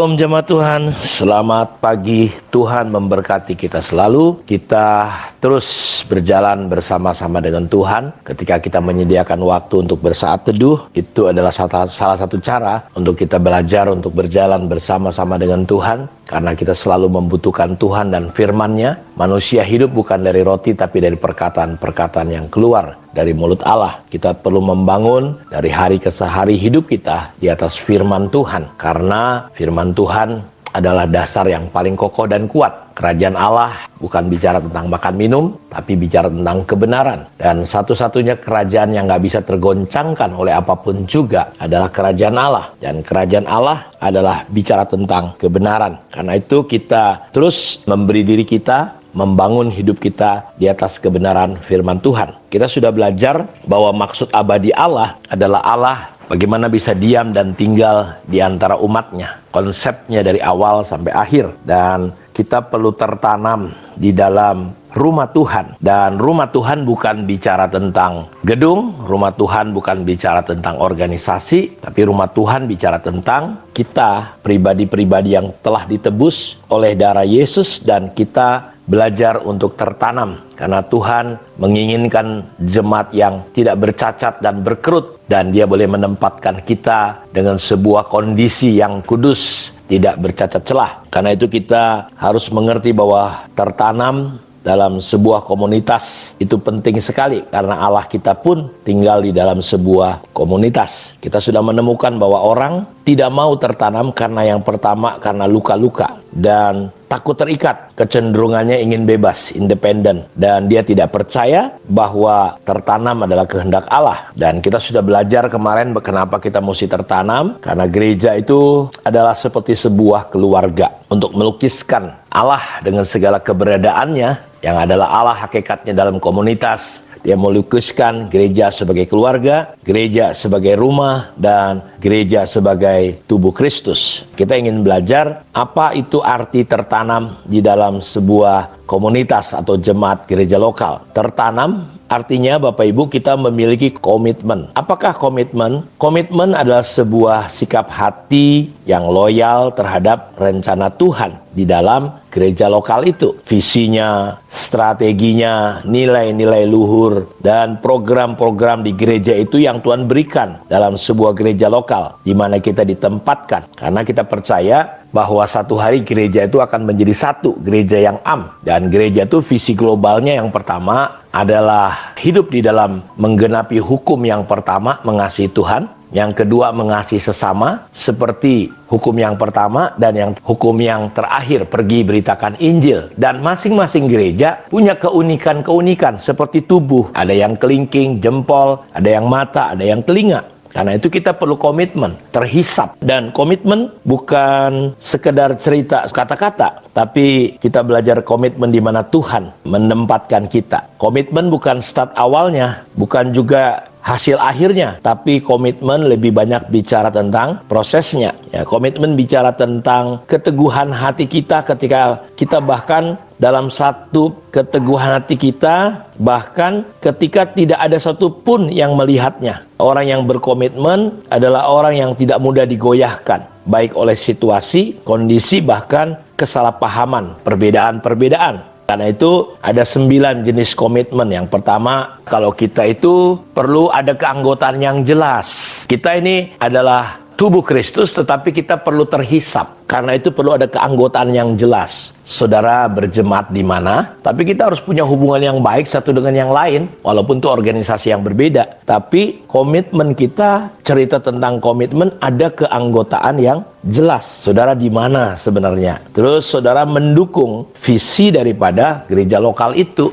Shalom jemaat Tuhan, selamat pagi. Tuhan memberkati kita selalu. Kita terus berjalan bersama-sama dengan Tuhan. Ketika kita menyediakan waktu untuk bersaat teduh, itu adalah salah satu cara untuk kita belajar untuk berjalan bersama-sama dengan Tuhan. Karena kita selalu membutuhkan Tuhan dan firman-Nya. Manusia hidup bukan dari roti, tapi dari perkataan-perkataan yang keluar dari mulut Allah. Kita perlu membangun dari hari ke hari hidup kita di atas firman Tuhan. Karena firman Tuhan adalah dasar yang paling kokoh dan kuat. Kerajaan Allah bukan bicara tentang makan minum, tapi bicara tentang kebenaran. Dan satu-satunya kerajaan yang gak bisa tergoncangkan oleh apapun juga adalah kerajaan Allah. Dan kerajaan Allah adalah bicara tentang kebenaran. Karena itu kita terus memberi diri kita, membangun hidup kita di atas kebenaran firman Tuhan. Kita sudah belajar bahwa maksud abadi Allah adalah Allah bagaimana bisa diam dan tinggal di antara umatnya. Konsepnya dari awal sampai akhir. Dan kita perlu tertanam di dalam rumah Tuhan. Dan rumah Tuhan bukan bicara tentang gedung. Rumah Tuhan bukan bicara tentang organisasi. Tapi rumah Tuhan bicara tentang kita, pribadi-pribadi yang telah ditebus oleh darah Yesus. Dan kita belajar untuk tertanam. Karena Tuhan menginginkan jemaat yang tidak bercacat dan berkerut. Dan Dia boleh menempatkan kita dengan sebuah kondisi yang kudus, tidak bercacat celah. Karena itu kita harus mengerti bahwa tertanam dalam sebuah komunitas itu penting sekali. Karena Allah kita pun tinggal di dalam sebuah komunitas. Kita sudah menemukan bahwa orang tidak mau tertanam karena yang pertama karena luka-luka dan takut terikat, kecenderungannya ingin bebas, independen, dan dia tidak percaya bahwa tertanam adalah kehendak Allah. Dan kita sudah belajar kemarin kenapa kita mesti tertanam, karena gereja itu adalah seperti sebuah keluarga. Untuk melukiskan Allah dengan segala keberadaannya, yang adalah Allah hakikatnya dalam komunitas. Dia melukiskan gereja sebagai keluarga, gereja sebagai rumah, dan gereja sebagai tubuh Kristus. Kita ingin belajar apa itu arti tertanam di dalam sebuah komunitas atau jemaat gereja lokal. Tertanam artinya Bapak Ibu kita memiliki komitmen. Apakah komitmen? Komitmen adalah sebuah sikap hati yang loyal terhadap rencana Tuhan di dalam gereja lokal itu. Visinya, strateginya, nilai-nilai luhur, dan program-program di gereja itu yang Tuhan berikan dalam sebuah gereja lokal di mana kita ditempatkan. Karena kita percaya bahwa satu hari gereja itu akan menjadi satu, gereja yang am. Dan gereja itu visi globalnya yang pertama adalah hidup di dalam menggenapi hukum yang pertama, mengasihi Tuhan. Yang kedua, mengasihi sesama seperti hukum yang pertama, dan yang hukum yang terakhir, pergi beritakan Injil. Dan masing-masing gereja punya keunikan-keunikan seperti tubuh. Ada yang kelingking, jempol, ada yang mata, ada yang telinga. Karena itu kita perlu komitmen, terhisap. Dan komitmen bukan sekedar cerita kata-kata, tapi kita belajar komitmen di mana Tuhan menempatkan kita. Komitmen bukan start awalnya, bukan juga hasil akhirnya, tapi komitmen lebih banyak bicara tentang prosesnya. Ya, komitmen bicara tentang keteguhan hati kita ketika kita bahkan dalam satu keteguhan hati kita, bahkan ketika tidak ada satupun yang melihatnya. Orang yang berkomitmen adalah orang yang tidak mudah digoyahkan, baik oleh situasi, kondisi, bahkan kesalahpahaman, perbedaan-perbedaan. Karena itu ada 9 jenis komitmen. Yang pertama, kalau kita itu perlu ada keanggotaan yang jelas. Kita ini adalah tubuh Kristus, tetapi kita perlu terhisap. Karena itu perlu ada keanggotaan yang jelas. Saudara berjemaat di mana? Tapi kita harus punya hubungan yang baik satu dengan yang lain. Walaupun itu organisasi yang berbeda. Tapi komitmen kita, cerita tentang komitmen, ada keanggotaan yang jelas. Saudara di mana sebenarnya? Terus saudara mendukung visi daripada gereja lokal itu.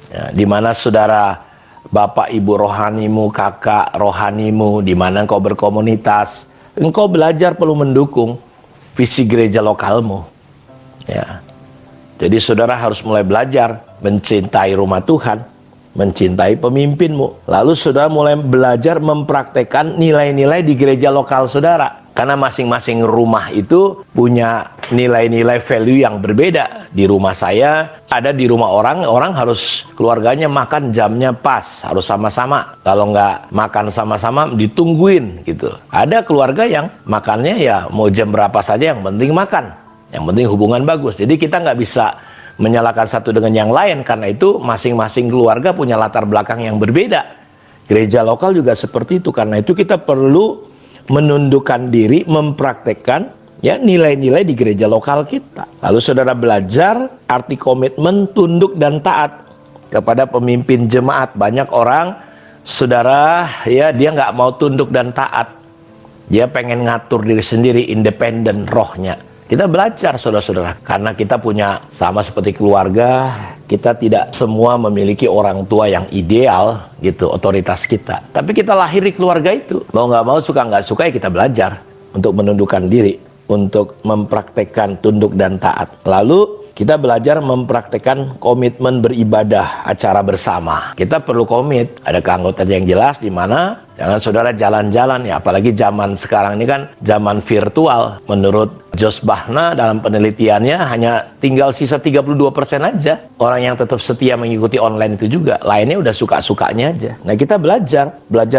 Ya, di mana saudara, bapak ibu rohanimu, kakak rohanimu, di mana engkau berkomunitas, engkau belajar perlu mendukung visi gereja lokalmu. Ya. Jadi saudara harus mulai belajar mencintai rumah Tuhan, mencintai pemimpinmu. Lalu saudara mulai belajar mempraktekkan nilai-nilai di gereja lokal saudara. Karena masing-masing rumah itu punya nilai-nilai value yang berbeda. Di rumah saya, ada di rumah orang harus keluarganya makan jamnya pas, harus sama-sama. Kalau nggak makan sama-sama, ditungguin gitu. Ada keluarga yang makannya ya mau jam berapa saja, yang penting makan. Yang penting hubungan bagus. Jadi kita nggak bisa menyalahkan satu dengan yang lain, karena itu masing-masing keluarga punya latar belakang yang berbeda. Gereja lokal juga seperti itu, karena itu kita perlu menundukkan diri, mempraktekkan ya nilai-nilai di gereja lokal kita. Lalu saudara belajar arti komitmen, tunduk dan taat kepada pemimpin jemaat. Banyak orang, saudara, ya dia nggak mau tunduk dan taat. Dia pengen ngatur diri sendiri, independen rohnya. Kita belajar saudara-saudara, karena kita punya sama seperti keluarga, kita tidak semua memiliki orang tua yang ideal gitu, otoritas kita. Tapi kita lahir di keluarga itu. Mau nggak mau, suka nggak suka, ya kita belajar untuk menundukkan diri, untuk mempraktekkan tunduk dan taat. Lalu kita belajar mempraktekkan komitmen beribadah, acara bersama. Kita perlu komit, ada keanggotaan yang jelas di mana jangan saudara jalan-jalan ya, apalagi zaman sekarang ini kan zaman virtual. Menurut Jos Bahna dalam penelitiannya hanya tinggal sisa 32% aja orang yang tetap setia mengikuti online itu juga. Lainnya udah suka-sukanya aja. Nah, kita belajar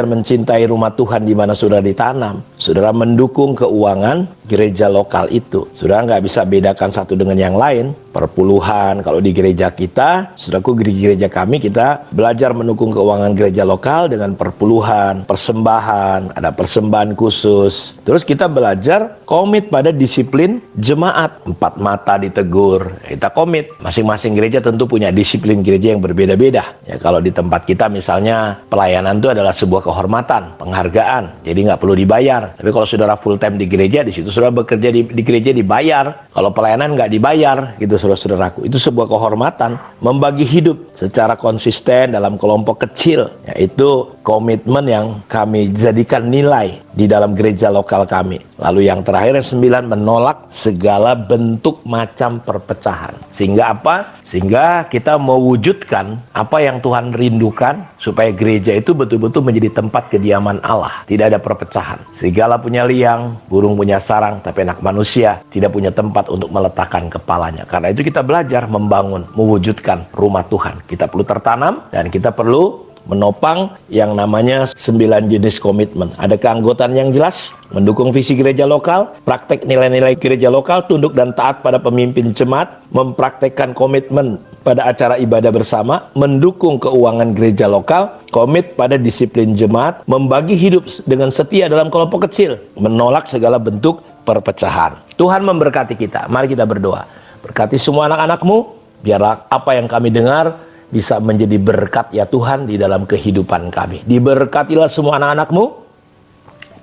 mencintai rumah Tuhan di mana saudara ditanam. Saudara mendukung keuangan gereja lokal itu. Saudara nggak bisa bedakan satu dengan yang lain. Perpuluhan, kalau di gereja kita, saudaraku, di gereja kami, kita belajar mendukung keuangan gereja lokal dengan perpuluhan, persembahan, ada persembahan khusus. Terus kita belajar komit pada disiplin jemaat. 4 mata ditegur, kita komit. Masing-masing gereja tentu punya disiplin gereja yang berbeda-beda. Ya, kalau di tempat kita misalnya pelayanan itu adalah sebuah kehormatan, penghargaan, jadi nggak perlu dibayar. Tapi kalau saudara full time di gereja, di situ saudara bekerja di gereja dibayar. Kalau pelayanan nggak dibayar, gitu saudara-saudaraku. Itu sebuah kehormatan. Membagi hidup secara konsisten dalam kelompok kecil, yaitu komitmen yang kami jadikan nilai di dalam gereja lokal kami. Lalu yang terakhir, yang 9, menolak segala bentuk macam perpecahan. Sehingga apa? Sehingga kita mewujudkan apa yang Tuhan rindukan, supaya gereja itu betul-betul menjadi tempat kediaman Allah. Tidak ada perpecahan. Serigala punya liang, burung punya sarang, tapi anak manusia tidak punya tempat untuk meletakkan kepalanya. Karena itu kita belajar membangun, mewujudkan rumah Tuhan. Kita perlu tertanam dan kita perlu menopang yang namanya 9 jenis komitmen. Ada keanggotaan yang jelas, mendukung visi gereja lokal, praktek nilai-nilai gereja lokal, tunduk dan taat pada pemimpin jemaat, mempraktekkan komitmen pada acara ibadah bersama, mendukung keuangan gereja lokal, komit pada disiplin jemaat, membagi hidup dengan setia dalam kelompok kecil, menolak segala bentuk perpecahan. Tuhan memberkati kita. Mari kita berdoa. Berkati semua anak-anak-Mu, biarlah apa yang kami dengar bisa menjadi berkat ya Tuhan di dalam kehidupan kami. Diberkatilah semua anak-anak-Mu.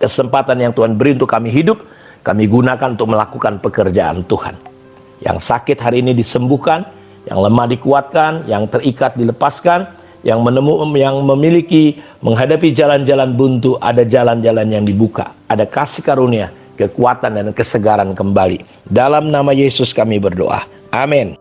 Kesempatan yang Tuhan beri untuk kami hidup, kami gunakan untuk melakukan pekerjaan Tuhan. Yang sakit hari ini disembuhkan, yang lemah dikuatkan, yang terikat dilepaskan, yang memiliki menghadapi jalan-jalan buntu, ada jalan-jalan yang dibuka. Ada kasih karunia, kekuatan dan kesegaran kembali. Dalam nama Yesus kami berdoa. Amin.